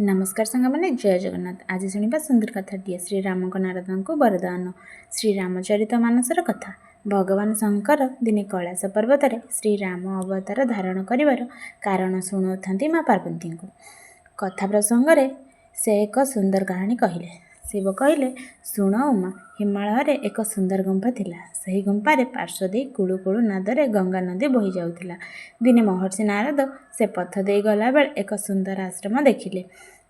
नमस्कार सांग मैंने जय जगन्नाथ। आज शुणा सुंदर कथाटीए श्रीराम नारद को वरदान। श्रीरामचरित मानसर कथा। भगवान शंकर दिने कैलाश पर्वत श्रीराम अवतार धारण कर कारण शुणाऊँ माँ पार्वती को। कथा प्रसंग से एक सुंदर कहानी कहले। शिव कहले, शुण उमा, हिमालय एक सुंदर गुंफा थिला। सही गुंफारे पार्श्व दे कुळु कुळु नादरे गंगा नदी बही जाउथिला। दिने महर्षि नारद से पथ दे गला बेल एक सुंदर आश्रम देखिले।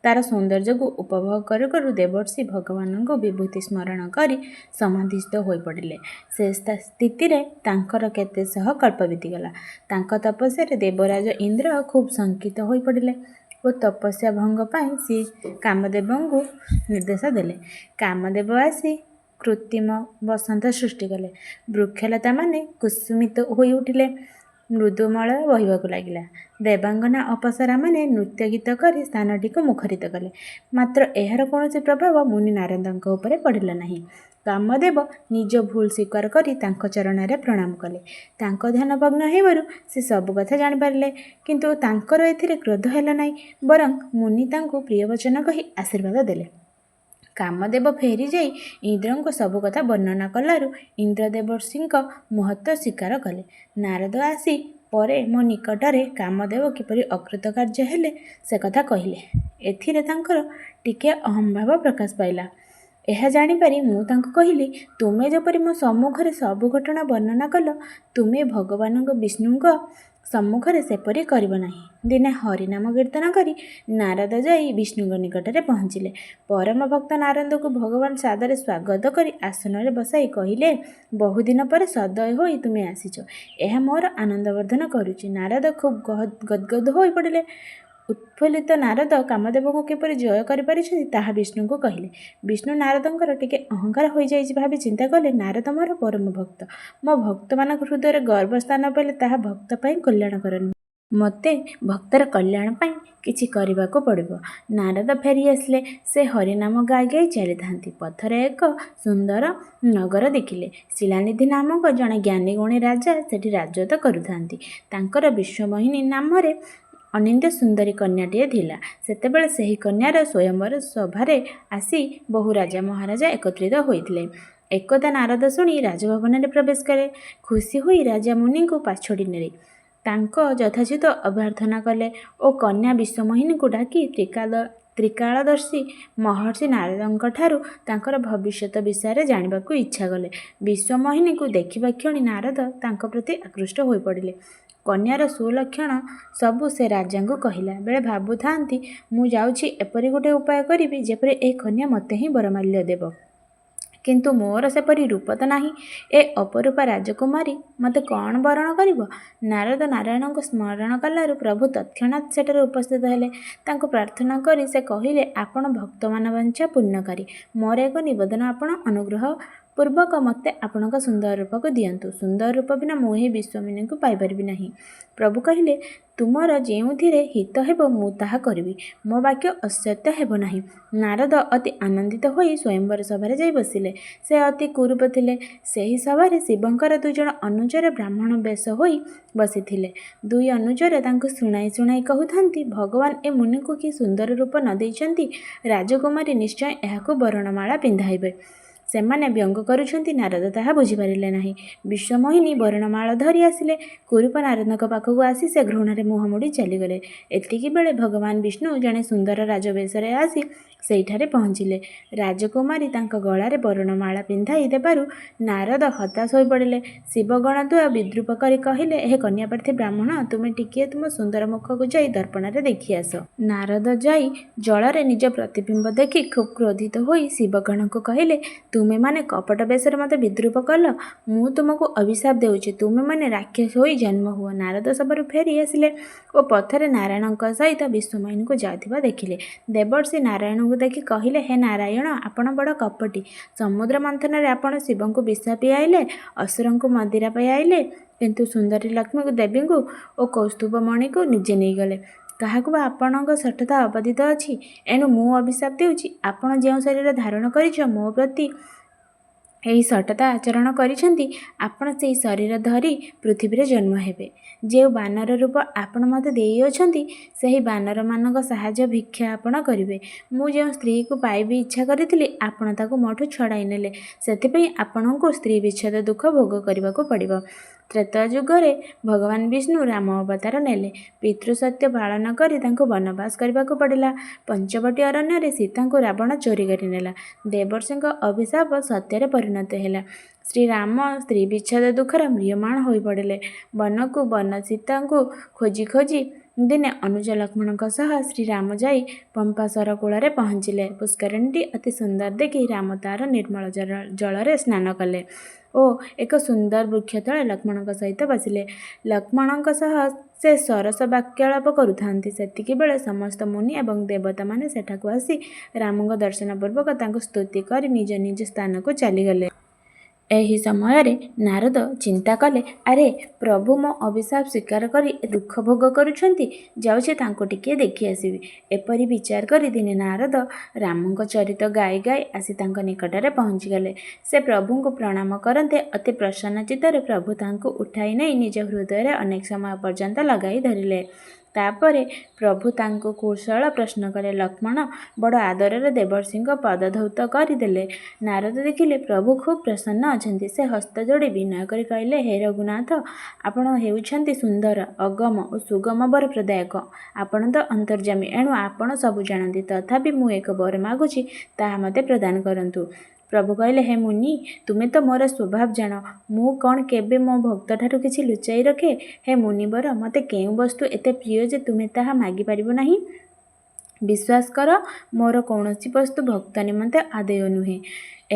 तार सौंदर्य को उपभोग करू करू देवर्षि भगवान को विभूति स्मरण करी समाधिस्थ हो पड़े। से स्थिति तांकर केते सह कल्प बीतीगला। तांक तपस्या देवराज इंद्र खूब शंकित हो पड़े और तपस्या भंग पाई सी कामदेव को निर्देश देले। कामदेव आसी कृत्रिम बसंत सृष्टि कले। वृक्षलता माने कुसुमित हो उठिले। मृदुमल बहवाक लगिला। देवांगना अप्सरा माने नृत्य गीत कर स्थानटी को मुखरित कले। मात्र एहार कौन प्रभाव मुनि नारद उपर पड़ला नहीं। कामदेव निज भूल स्वीकार करी तांको चरण में प्रणाम कले। तांको ध्यान भग्न हेबारु से सब कथा जानि पारिले, किंतु तांकर एथिरे क्रोध हैला नहीं, बरं मुनि तांको प्रिय वचन कही आशीर्वाद देले। कामदेव फेरी जाई इंद्र को सब कथा वर्णना कलारु इंद्र देवर्षि महत्व स्वीकार कले। नारद आसी परे मो निकटरे कामदेव किपरि अकृतकार्य हेले से कथा कहले। एथिरे तांकर टिके अहंभाव प्रकाश पाइला। यह जानीपारी मु तांको कहली, तुमे जपरी मो सम्मुखरे सब घटना वर्णना कल, तुमे भगवान विष्णु सम्मुखरे सेपरी करिब नाही। दिने हरिनाम कीर्तन करी नारद जाई विष्णु निकटरे पहुँचिले। परम भक्त नारद को भगवान सादरे स्वागत करी आसन बसाई कहले, बहुदिन पर सदय होई तुमे आसीच, यह मोर आनंदवर्धन करुची। नारद खूब गदगद हो पड़े। उत्फुल्लित नारद कामदेव को किपरि जय कर विष्णु को कहले। विष्णु नारदंकर टिके अहंकार हो जाइछि भावी चिंता कले, नारद मोर परम भक्त, मो भक्त मान हृदय गर्व स्थान पाइले ताहा भक्त पाई कल्याण करनी। मते भक्तर कल्याण पाई किछि करिबाको पड़िबो। नारद फेरी आसले। से हरिनाम गाई गाई चली थांती। पथरे एक सुंदर नगर देखिले। शिलानिधि नामक जड़े ज्ञानी गुणी राजा सेठी राजत्व करुथांती। तांकर विश्वमोहिनी नामरे अनिंद्य सुंदरी कन्याटीए थिला। सेतेबेले सेही कन्यार स्वयंवर सभारे आसी बहु राजा महाराजा एकत्रित होइथिले। एकदा नारद शुणी राजभवन में प्रवेश करे। खुशी हुई राजा मुनि को पाछोड़ी नेले। तांको यथाचित अभ्यर्थना कले और कन्या विश्वमोहिनी को डाकी त्रिकालदर्शी महर्षि नारदंक ठारू तांकर भविष्यत विषय जानिबाकू इच्छा कले। विश्वमोहिनी को देखिबा क्षणी नारद तांको प्रति आकृष्ट हो पड़े। कन्यार सुलक्षण सबू से राजा को कहला बेले भाबु थांती, मु जाउछि एपरि गोटे उपाय करिबि जेपरि ए कन्या मते ही बरमाल्य देव, किंतु मोर सेपरी रूप तो नहीं। ए अपरूपा राजकुमारी मते कौन बरण करिब। नारद नारायण को स्मरण कलारु प्रभु तत्क्षणात् सेठारे उपस्थित हेले। तांको प्रार्थना करी से कहिले, आपण भक्तमान वांछा पूर्णकारी, मोर एक निवेदन, आपण अनुग्रह पूर्वक मते आपणक सुंदर रूप को दियंतु। सुंदर रूप बिना मुहे विश्वमिनी को पाइबारबी नहीं। प्रभु कहिले, तुमर जेउथिरे हित हेबो मु ताहा करिबि, मो वाक्य असत्य हेबो नाही। नारद अति आनंदित होई स्वयंवर सभारे जाई बसिले। से अति कुरूप थिले। सेही सभारे शिवंकर दुई जण अनुचर ब्राह्मण बेश होई बसिथिले। दुई अनुचर तांको शुणाई शुणाई कहउथांती, भगवान ए मुनि को कि सुंदर रूप न देइछंती, राजकुमारी निश्चय एहाकू बरणमाला पिंधाइबे। सेमाने व्यंग करुछंती। नारद ताहा बुझिपारिले नाही। विश्वमोहिनी बरणमाला धरी आसिले। कुरूप नारदक पाखकू आसी से घृणारे मुह मोड़ी चलीगले। एतिकी बेले भगवान विष्णु जड़े सुंदर राजवेशरे आसी सेठारे पहुँचिले। राजकुमारी तांक गलारे बरणमाला पिंधाई देबारु नारद हताश हो पड़े। शिवगण दुआ विद्रूप करी कहिले, हे कन्याप्रार्थी ब्राह्मण, तुमे टिकिए तुम सुंदर मुख को जाई दर्पणरे देखि आस। नारद जाई जलरे निज प्रतिबिंब देखि खूब क्रोधित होई शिवगण को कहिले, तुमे माने कपट बेशरे मते विद्रूप कल, मु तुमको अभिशाप देउछि, तुमे माने राक्षस होई जन्म हुआ। नारद सबरु फेरी आसिले और पथरे नारायण सहित विश्वमोहिनी को जाउथिबा देखिले। देवर्षि नारायण को देखि कहिले, हे नारायण, आपण बड़ कपटी। समुद्र मंथन रे आपण शिव को विष पियाइले, असुर को मदिरा पियाइले, किंतु सुंदरी लक्ष्मी को देवी को और कौस्तुभ मणि को निजे नहीं गले। काहाकू आपणक सठता अबाधित अछि, एणु मु अभिशाप देउछि। आपण जेउ शरीर धारण करिछ मो प्रति ଏହି ସଟତା ଆଚରଣ କରିଛନ୍ତି ଆପଣ ସେହି ଶରୀର ଧରି ପୃଥିବୀରେ ଜନ୍ମ ହେବେ। ଯେଉଁ ବାନର ରୂପ ଆପଣ ମୋତେ ଦେଇଅଛନ୍ତି ସେହି ବାନରମାନଙ୍କ ସାହାଯ୍ୟ ଭିକ୍ଷା ଆପଣ କରିବେ। ମୁଁ ଯେଉଁ ସ୍ତ୍ରୀକୁ ପାଇବି ଇଚ୍ଛା କରିଥିଲି ଆପଣ ତାକୁ ମୋଠୁ ଛଡ଼ାଇ ନେଲେ, ସେଥିପାଇଁ ଆପଣଙ୍କୁ ସ୍ତ୍ରୀ ବିଚ୍ଛେଦ ଦୁଃଖ ଭୋଗ କରିବାକୁ ପଡ଼ିବ। ତ୍ରେତୟା ଯୁଗରେ ଭଗବାନ ବିଷ୍ଣୁ ରାମ ଅବତାର ନେଲେ। ପିତୃସତ୍ୟ ପାଳନ କରି ତାଙ୍କୁ ବନବାସ କରିବାକୁ ପଡ଼ିଲା। ପଞ୍ଚବଟୀ ଅରଣ୍ୟରେ ସୀତାଙ୍କୁ ରାବଣ ଚୋରି କରିନେଲା। ଦେବର୍ଷିଙ୍କ ଅଭିଶାପ ସତ୍ୟରେ ପରିଣତ ହେଲା। ଶ୍ରୀରାମ ସ୍ତ୍ରୀ ବିଚ୍ଛେଦ ଦୁଃଖର ମ୍ରିୟମାଣ ହୋଇପଡ଼ିଲେ। ବନକୁ ବନ ସୀତାଙ୍କୁ ଖୋଜି ଖୋଜି ଦିନେ ଅନୁଜ ଲକ୍ଷ୍ମଣଙ୍କ ସହ ଶ୍ରୀରାମ ଯାଇ ପମ୍ପାସର କୂଳରେ ପହଞ୍ଚିଲେ। ପୁଷ୍କରିଣୀଟି ଅତି ସୁନ୍ଦର ଦେଖି ରାମ ତାର ନିର୍ମଳ ଜଳରେ ସ୍ନାନ କଲେ ଓ ଏକ ସୁନ୍ଦର ବୃକ୍ଷ ତଳେ ଲକ୍ଷ୍ମଣଙ୍କ ସହିତ ବସିଲେ। ଲକ୍ଷ୍ମଣଙ୍କ ସହ ସେ ସରସ ବାକ୍ୟାଳାପ କରୁଥାନ୍ତି। ସେତିକିବେଳେ ସମସ୍ତ ମୁନି ଏବଂ ଦେବତାମାନେ ସେଠାକୁ ଆସି ରାମଙ୍କ ଦର୍ଶନ ପୂର୍ବକ ତାଙ୍କୁ ସ୍ତୁତି କରି ନିଜ ନିଜ ସ୍ଥାନକୁ ଚାଲିଗଲେ। ଏହି ସମୟରେ ନାରଦ ଚିନ୍ତା କଲେ, ଆରେ ପ୍ରଭୁ ମୋ ଅଭିଶାପ ସ୍ୱୀକାର କରି ଦୁଃଖ ଭୋଗ କରୁଛନ୍ତି, ଯାଉଛି ତାଙ୍କୁ ଟିକିଏ ଦେଖି ଆସିବି। ଏପରି ବିଚାର କରି ଦିନେ ନାରଦ ରାମଙ୍କ ଚରିତ ଗାଇ ଗାଇ ଆସି ତାଙ୍କ ନିକଟରେ ପହଞ୍ଚିଗଲେ। ସେ ପ୍ରଭୁଙ୍କୁ ପ୍ରଣାମ କରନ୍ତେ ଅତି ପ୍ରସନ୍ନ ଚିତ୍ତରେ ପ୍ରଭୁ ତାଙ୍କୁ ଉଠାଇ ନେଇ ନିଜ ହୃଦୟରେ ଅନେକ ସମୟ ପର୍ଯ୍ୟନ୍ତ ଲଗାଇ ଧରିଲେ। ତାପରେ ପ୍ରଭୁ ତାଙ୍କୁ କୁଶଳ ପ୍ରଶ୍ନ କଲେ। ଲକ୍ଷ୍ମଣ ବଡ଼ ଆଦରରେ ଦେବର୍ଷିଙ୍କ ପଦଧୌତ କରିଦେଲେ। ନାରଦ ଦେଖିଲେ ପ୍ରଭୁ ଖୁବ୍ ପ୍ରସନ୍ନ ଅଛନ୍ତି। ସେ ହସ୍ତ ଯୋଡ଼ି ବିନୟ କରି କହିଲେ, ହେ ରଘୁନାଥ, ଆପଣ ହେଉଛନ୍ତି ସୁନ୍ଦର, ଅଗମ ଓ ସୁଗମ ବର ପ୍ରଦାୟକ। ଆପଣ ତ ଅନ୍ତର୍ଯ୍ୟାମୀ, ଏଣୁ ଆପଣ ସବୁ ଜାଣନ୍ତି। ତଥାପି ମୁଁ ଏକ ବର ମାଗୁଛି, ତାହା ମୋତେ ପ୍ରଦାନ କରନ୍ତୁ। ପ୍ରଭୁ କହିଲେ, ହେ ମୁନି, ତୁମେ ତ ମୋର ସ୍ୱଭାବ ଜାଣ। ମୁଁ କ'ଣ କେବେ ମୋ ଭକ୍ତଠାରୁ କିଛି ଲୁଚାଇ ରଖେ? ହେ ମୁନିବର, ମୋତେ କେଉଁ ବସ୍ତୁ ଏତେ ପ୍ରିୟ ଯେ ତୁମେ ତାହା ମାଗିପାରିବ ନାହିଁ? ବିଶ୍ୱାସ କର, ମୋର କୌଣସି ବସ୍ତୁ ଭକ୍ତ ନିମନ୍ତେ ଆଦେୟ ନୁହେଁ।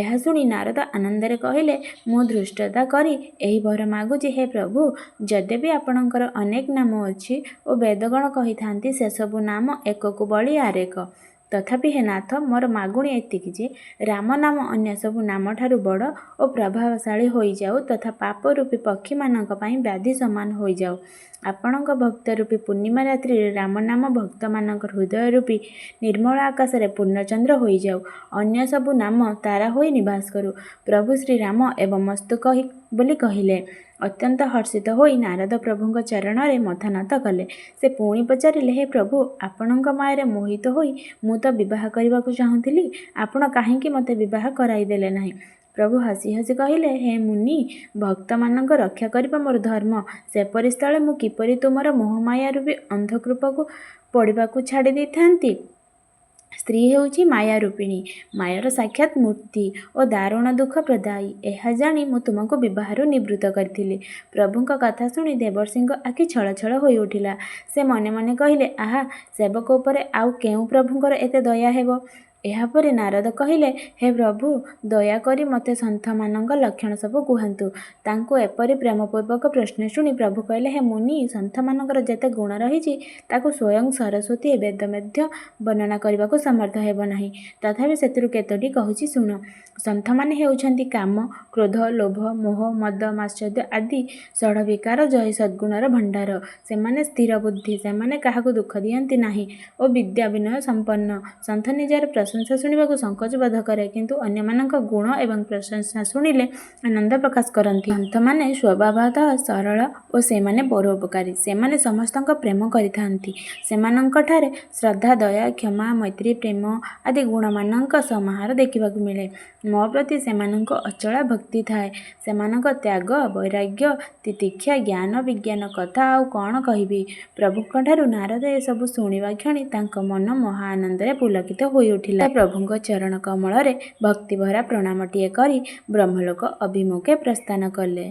ଏହା ଶୁଣି ନାରଦ ଆନନ୍ଦରେ କହିଲେ, ମୁଁ ଧୃଷ୍ଟତା କରି ଏହି ବର ମାଗୁଛି। ହେ ପ୍ରଭୁ, ଯଦ୍ୟପି ଆପଣଙ୍କର ଅନେକ ନାମ ଅଛି ଓ ବେଦଗଣ କହିଥାନ୍ତି ସେସବୁ ନାମ ଏକକୁ ବଳି ଆରେକ, ତଥାପି ହେ ନାଥ, ମୋର ମାଗୁଣି ଏତିକି ଯେ ରାମ ନାମ ଅନ୍ୟ ସବୁ ନାମଠାରୁ ବଡ଼ ଓ ପ୍ରଭାବଶାଳୀ ହୋଇଯାଉ ତଥା ପାପ ରୂପୀ ପକ୍ଷୀମାନଙ୍କ ପାଇଁ ବ୍ୟାଧି ସମାନ ହୋଇଯାଉ। ଆପଣଙ୍କ ଭକ୍ତ ରୂପୀ ପୂର୍ଣ୍ଣିମା ରାତ୍ରିରେ ରାମ ନାମ ଭକ୍ତମାନଙ୍କ ହୃଦୟ ରୂପୀ ନିର୍ମଳ ଆକାଶରେ ପୂର୍ଣ୍ଣଚନ୍ଦ୍ର ହୋଇଯାଉ। ଅନ୍ୟ ସବୁ ନାମ ତାରା ହୋଇ ନିବାସ କରୁ। ପ୍ରଭୁ ଶ୍ରୀରାମ ଏବମସ୍ତୁ ବୋଲି କହିଲେ। ଅତ୍ୟନ୍ତ ହର୍ଷିତ ହୋଇ ନାରଦ ପ୍ରଭୁଙ୍କ ଚରଣରେ ମଥା ନତ କଲେ। ସେ ପୁଣି ପଚାରିଲେ, ହେ ପ୍ରଭୁ, ଆପଣଙ୍କ ମାୟାରେ ମୋହିତ ହୋଇ ମୁଁ ତ ବିବାହ କରିବାକୁ ଚାହୁଁଥିଲି, ଆପଣ କାହିଁକି ମୋତେ ବିବାହ କରାଇଦେଲେ ନାହିଁ? ପ୍ରଭୁ ହସି ହସି କହିଲେ, ହେ ମୁନି, ଭକ୍ତମାନଙ୍କ ରକ୍ଷା କରିବା ମୋର ଧର୍ମ। ସେପରି ସ୍ଥଳେ ମୁଁ କିପରି ତୁମର ମୋହମାୟା ରୂପୀ ଅନ୍ଧକୂପକୁ ପଡ଼ିବାକୁ ଛାଡ଼ି ଦେଇଥାନ୍ତି? ସ୍ତ୍ରୀ ହେଉଛି ମାୟା ରୂପିଣୀ, ମାୟାର ସାକ୍ଷାତ ମୂର୍ତ୍ତି ଓ ଦାରୁଣ ଦୁଃଖ ପ୍ରଦାୟୀ। ଏହା ଜାଣି ମୁଁ ତୁମକୁ ବିବାହରୁ ନିବୃତ୍ତ କରିଥିଲି। ପ୍ରଭୁଙ୍କ କଥା ଶୁଣି ଦେବର୍ଷିଙ୍କ ଆଖି ଛଳ ଛଳ ହୋଇ ଉଠିଲା। ସେ ମନେ ମନେ କହିଲେ, ଆହା, ସେବକ ଉପରେ ଆଉ କେଉଁ ପ୍ରଭୁଙ୍କର ଏତେ ଦୟା ହେବ? ଏହାପରେ ନାରଦ କହିଲେ, ହେ ପ୍ରଭୁ, ଦୟାକରି ମୋତେ ସନ୍ଥମାନଙ୍କ ଲକ୍ଷଣ ସବୁ କୁହନ୍ତୁ। ତାଙ୍କୁ ଏପରି ପ୍ରେମପୂର୍ବକ ପ୍ରଶ୍ନ ଶୁଣି ପ୍ରଭୁ କହିଲେ, ହେ ମୁନି, ସନ୍ଥମାନଙ୍କର ଯେତେ ଗୁଣ ରହିଛି ତାକୁ ସ୍ୱୟଂ ସରସ୍ୱତୀ ବେଦ ମଧ୍ୟ ବର୍ଣ୍ଣନା କରିବାକୁ ସମର୍ଥ ହେବ ନାହିଁ। ତଥାପି ସେଥିରୁ କେତୋଟି କହୁଛି ଶୁଣ। ସନ୍ଥମାନେ ହେଉଛନ୍ତି କାମ, କ୍ରୋଧ, ଲୋଭ, ମୋହ, ମଦ, ମାତ୍ସର୍ଯ୍ୟ ଆଦି ଷଡ଼ବିକାର ଜୟୀ ସଦ୍ଗୁଣର ଭଣ୍ଡାର। ସେମାନେ ସ୍ଥିର ବୁଦ୍ଧି, ସେମାନେ କାହାକୁ ଦୁଃଖ ଦିଅନ୍ତି ନାହିଁ ଓ ବିଦ୍ୟା ବିନୟ ସମ୍ପନ୍ନ। ସନ୍ଥ ନିଜର ପ୍ରଶଂସା ଶୁଣିବାକୁ ସଂକୋଚ ବୋଧ କରେ, କିନ୍ତୁ ଅନ୍ୟମାନଙ୍କ ଗୁଣ ଏବଂ ପ୍ରଶଂସା ଶୁଣିଲେ ଆନନ୍ଦ ପ୍ରକାଶ କରନ୍ତି। ସନ୍ଥମାନେ ସ୍ୱଭାବତଃ ସରଳ ଓ ସେମାନେ ପରୋପକାରୀ। ସେମାନେ ସମସ୍ତଙ୍କ ପ୍ରେମ କରିଥାନ୍ତି। ସେମାନଙ୍କଠାରେ ଶ୍ରଦ୍ଧା, ଦୟା, କ୍ଷମା, ମୈତ୍ରୀ, ପ୍ରେମ ଆଦି ଗୁଣମାନଙ୍କ ସମାହାର ଦେଖିବାକୁ ମିଳେ। ମୋ ପ୍ରତି ସେମାନଙ୍କ ଅଚଳା ଭକ୍ତି ଥାଏ। ସେମାନଙ୍କ ତ୍ୟାଗ, ବୈରାଗ୍ୟ, ତିତିକ୍ଷା, ଜ୍ଞାନ, ବିଜ୍ଞାନ କଥା ଆଉ କ'ଣ କହିବି? ପ୍ରଭୁଙ୍କଠାରୁ ନାରଦ ଏସବୁ ଶୁଣିବା କ୍ଷଣି ତାଙ୍କ ମନ ମହା ଆନନ୍ଦରେ ପୁଲକିତ ହୋଇ ଉଠିଲା। ପ୍ରଭୁଙ୍କ ଚରଣ କମଳରେ ଭକ୍ତିଭରା ପ୍ରଣାମଟିଏ କରି ବ୍ରହ୍ମଲୋକ ଅଭିମୁଖେ ପ୍ରସ୍ଥାନ କଲେ।